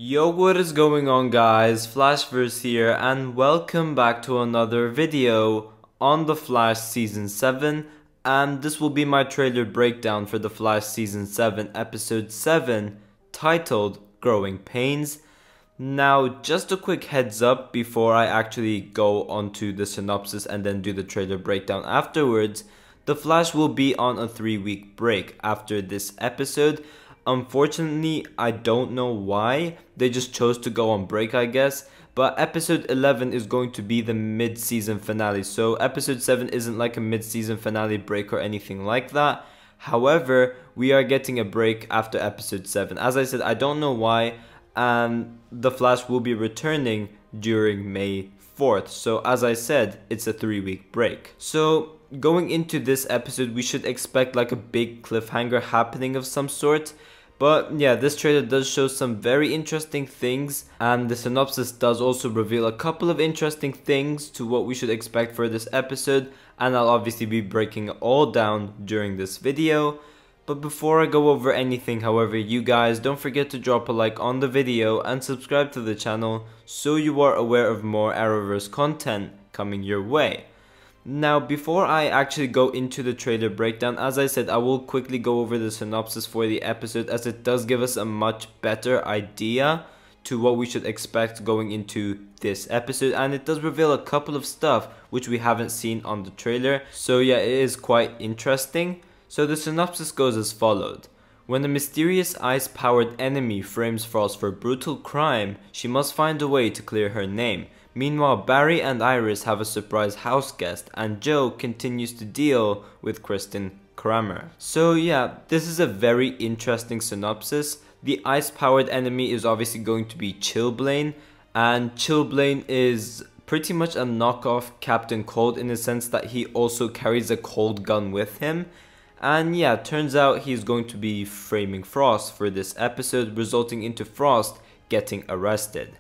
Yo, what is going on, guys? Flashverse here, and welcome back to another video on The Flash Season 7, and this will be my trailer breakdown for The Flash Season 7 Episode 7, titled Growing Pains. Now, just a quick heads up before I actually go onto the synopsis and then do the trailer breakdown afterwards. The Flash will be on a 3-week break after this episode. Unfortunately, I don't know why. They just chose to go on break, I guess. But episode 11 is going to be the mid-season finale. So episode 7 isn't like a mid-season finale break or anything like that. However, we are getting a break after episode 7. As I said, I don't know why. And The Flash will be returning during May 4th. So as I said, it's a 3-week break. So going into this episode, we should expect like a big cliffhanger happening of some sort. But yeah, this trailer does show some very interesting things, and the synopsis does also reveal a couple of interesting things to what we should expect for this episode, and I'll obviously be breaking it all down during this video. But before I go over anything, however, you guys don't forget to drop a like on the video and subscribe to the channel so you are aware of more Arrowverse content coming your way. Now, before I actually go into the trailer breakdown, as I said, I will quickly go over the synopsis for the episode, as it does give us a much better idea to what we should expect going into this episode, and it does reveal a couple of stuff which we haven't seen on the trailer. So yeah, it is quite interesting. So the synopsis goes as followed. When a mysterious ice-powered enemy frames Frost for brutal crime, she must find a way to clear her name. Meanwhile, Barry and Iris have a surprise house guest, and Joe continues to deal with Kristen Kramer. So yeah, this is a very interesting synopsis. The ice-powered enemy is obviously going to be Chillblaine, and Chillblaine is pretty much a knockoff Captain Cold in the sense that he also carries a cold gun with him. And yeah, turns out he's going to be framing Frost for this episode, resulting into Frost getting arrested.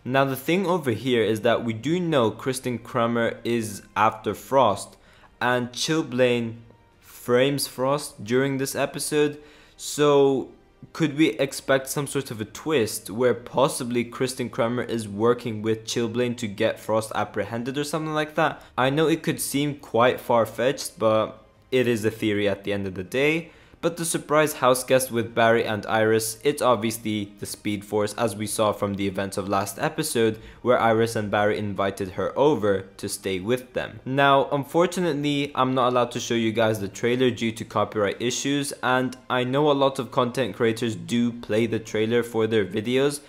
Now the thing over here is that we do know Kristen Kramer is after Frost, and Chillblaine frames Frost during this episode. So could we expect some sort of a twist where possibly Kristen Kramer is working with Chillblaine to get Frost apprehended or something like that? I know it could seem quite far-fetched, but it is a theory at the end of the day. But the surprise house guest with Barry and Iris, it's obviously the Speed Force, as we saw from the events of last episode, where Iris and Barry invited her over to stay with them. Now, unfortunately, I'm not allowed to show you guys the trailer due to copyright issues, and I know a lot of content creators do play the trailer for their videos.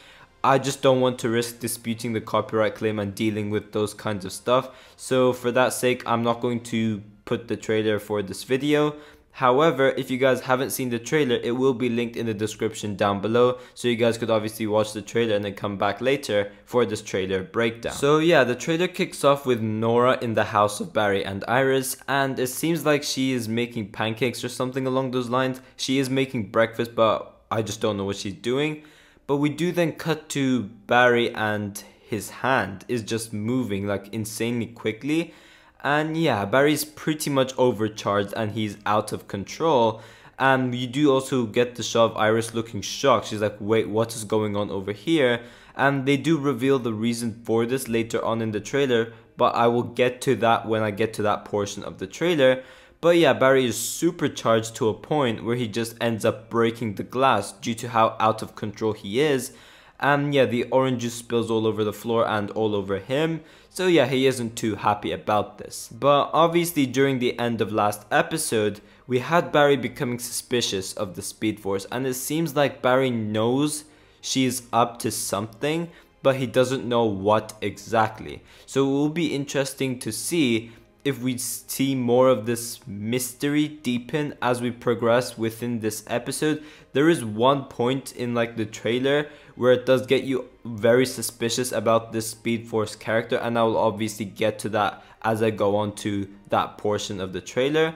I just don't want to risk disputing the copyright claim and dealing with those kinds of stuff. So for that sake, I'm not going to put the trailer for this video. However, if you guys haven't seen the trailer, it will be linked in the description down below, so you guys could obviously watch the trailer and then come back later for this trailer breakdown. So yeah, the trailer kicks off with Nora in the house of Barry and Iris, and it seems like she is making pancakes or something along those lines. She is making breakfast, but I just don't know what she's doing. But we do then cut to Barry, and his hand is just moving like insanely quickly. And yeah, Barry's pretty much overcharged and he's out of control. And you do also get the shot of Iris looking shocked. She's like, wait, what is going on over here? And they do reveal the reason for this later on in the trailer, but I will get to that when I get to that portion of the trailer. But yeah, Barry is supercharged to a point where he just ends up breaking the glass due to how out of control he is. And yeah, the orange juice spills all over the floor and all over him. So yeah, he isn't too happy about this. But obviously during the end of last episode, we had Barry becoming suspicious of the Speed Force. And it seems like Barry knows she's up to something, but he doesn't know what exactly. So it will be interesting to see if we see more of this mystery deepen as we progress within this episode. There is one point in like the trailer where it does get you very suspicious about this Speed Force character, and I will obviously get to that as I go on to that portion of the trailer.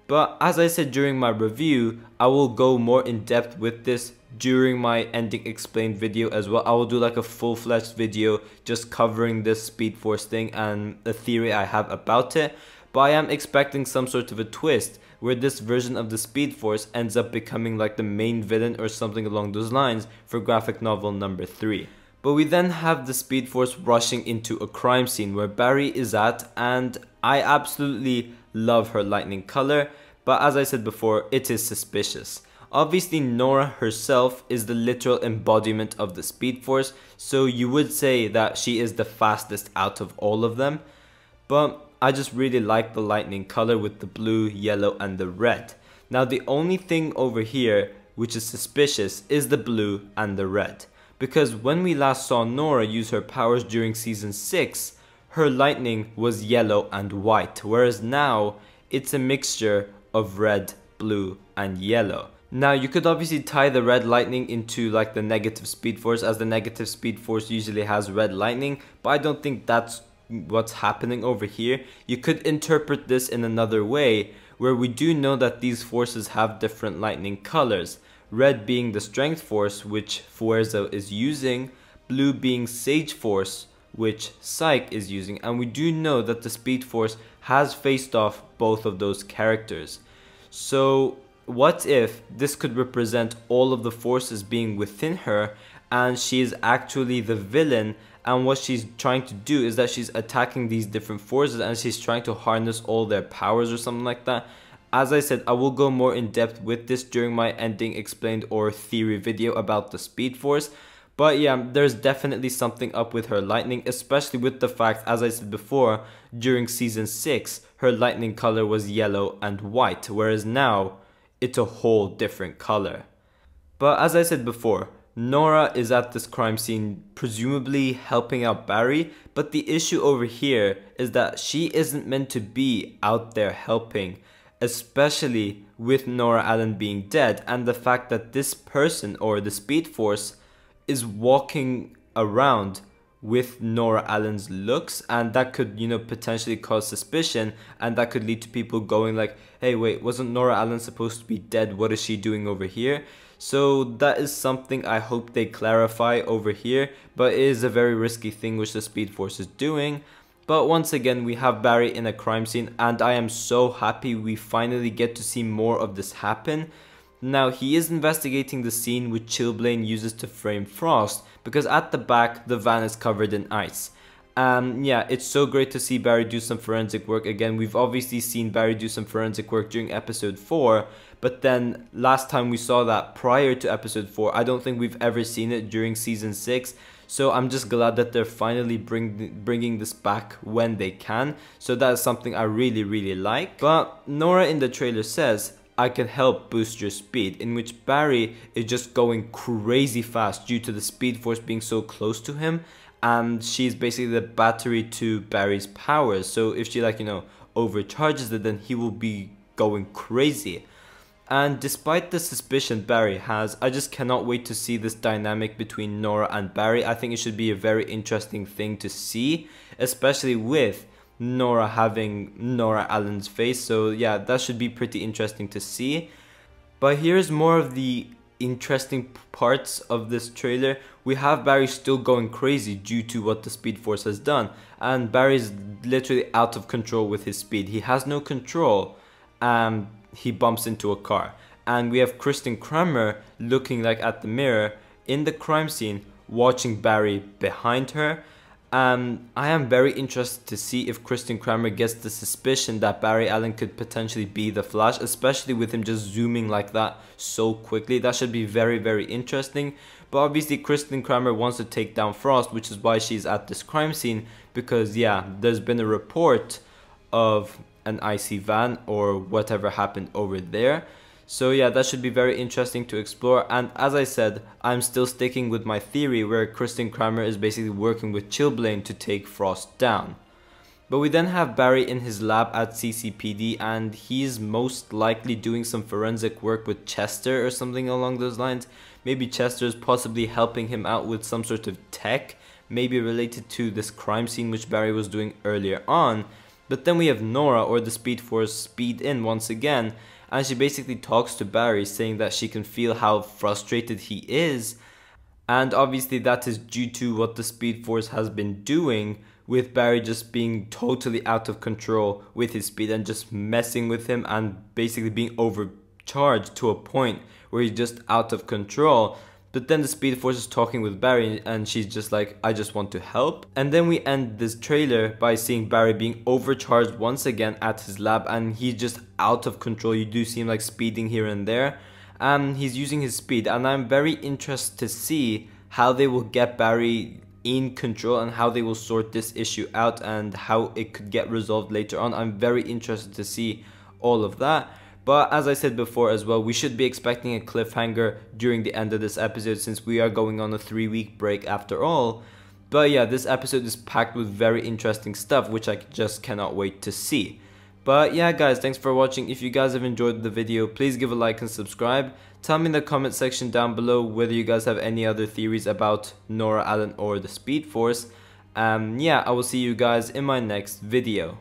But as I said during my review, I will go more in depth with this during my ending explained video as well. I will do like a full-fledged video just covering this Speed Force thing and the theory I have about it. But I am expecting some sort of a twist where this version of the Speed Force ends up becoming like the main villain or something along those lines for graphic novel number 3. But we then have the Speed Force rushing into a crime scene where Barry is at, and I absolutely love her lightning color, but as I said before, it is suspicious. Obviously, Nora herself is the literal embodiment of the Speed Force, so you would say that she is the fastest out of all of them, but I just really like the lightning color with the blue, yellow, and the red. Now the only thing over here which is suspicious is the blue and the red. Because when we last saw Nora use her powers during season 6, her lightning was yellow and white, whereas now it's a mixture of red, blue, and yellow. Now you could obviously tie the red lightning into like the negative Speed Force, as the negative Speed Force usually has red lightning, but I don't think that's what's happening over here. You could interpret this in another way, where we do know that these forces have different lightning colors. Red being the Strength Force, which Fuerza is using, blue being Sage Force, which Psyche is using, and we do know that the Speed Force has faced off both of those characters. So what if this could represent all of the forces being within her, and she is actually the villain, and what she's trying to do is that she's attacking these different forces and she's trying to harness all their powers or something like that. As I said, I will go more in depth with this during my ending explained or theory video about the Speed Force. But yeah, there's definitely something up with her lightning, especially with the fact, as I said before, during season 6, her lightning color was yellow and white, whereas now it's a whole different color. But as I said before, Nora is at this crime scene presumably helping out Barry, but the issue over here is that she isn't meant to be out there helping, especially with Nora Allen being dead, and the fact that this person or the Speed Force is walking around with Nora Allen's looks, and that could, potentially cause suspicion, and that could lead to people going like, hey, wait, wasn't Nora Allen supposed to be dead? What is she doing over here? So that is something I hope they clarify over here, but it is a very risky thing which the Speed Force is doing. But once again, we have Barry in a crime scene, and I am so happy we finally get to see more of this happen. Now, he is investigating the scene which Chilblain uses to frame Frost, because at the back, the van is covered in ice. Yeah, it's so great to see Barry do some forensic work again. We've obviously seen Barry do some forensic work during episode 4, but then last time we saw that prior to episode 4, I don't think we've ever seen it during season 6. So I'm just glad that they're finally bringing this back when they can. So that's something I really like. But Nora in the trailer says, I can help boost your speed, in which Barry is just going crazy fast due to the Speed Force being so close to him. And she's basically the battery to Barry's powers. So if she overcharges it, then he will be going crazy. And despite the suspicion Barry has, I just cannot wait to see this dynamic between Nora and Barry. I think it should be a very interesting thing to see, especially with Nora having Nora Allen's face. So yeah, that should be pretty interesting to see. But here's more of the interesting parts of this trailer. We have Barry still going crazy due to what the Speed Force has done, and Barry's literally out of control with his speed. He has no control. He bumps into a car, and we have Kristen Kramer looking like at the mirror in the crime scene, watching Barry behind her. I am very interested to see if Kristen Kramer gets the suspicion that Barry Allen could potentially be the Flash, especially with him just zooming like that so quickly. That should be very interesting. But obviously Kristen Kramer wants to take down Frost, which is why she's at this crime scene, because yeah, there's been a report of an icy van or whatever happened over there. So yeah, that should be very interesting to explore. And as I said, I'm still sticking with my theory where Kristen Kramer is basically working with Chilblain to take Frost down. But we then have Barry in his lab at CCPD, and he's most likely doing some forensic work with Chester or something along those lines. Maybe Chester is possibly helping him out with some sort of tech, maybe related to this crime scene which Barry was doing earlier on. But then we have Nora, or the Speed Force, speed in once again, and she basically talks to Barry, saying that she can feel how frustrated he is, and obviously that is due to what the Speed Force has been doing with Barry just being totally out of control with his speed and just messing with him and basically being overcharged to a point where he's just out of control. But then the Speed Force is talking with Barry and she's just like, I just want to help. And then we end this trailer by seeing Barry being overcharged once again at his lab, and he's just out of control. You do see him like speeding here and there, and he's using his speed, and I'm very interested to see how they will get Barry in control and how they will sort this issue out and how it could get resolved later on. I'm very interested to see all of that. But as I said before as well, we should be expecting a cliffhanger during the end of this episode since we are going on a 3-week break after all. But yeah, this episode is packed with very interesting stuff which I just cannot wait to see. But yeah guys, thanks for watching. If you guys have enjoyed the video, please give a like and subscribe. Tell me in the comment section down below whether you guys have any other theories about Nora Allen or the Speed Force. Yeah, I will see you guys in my next video.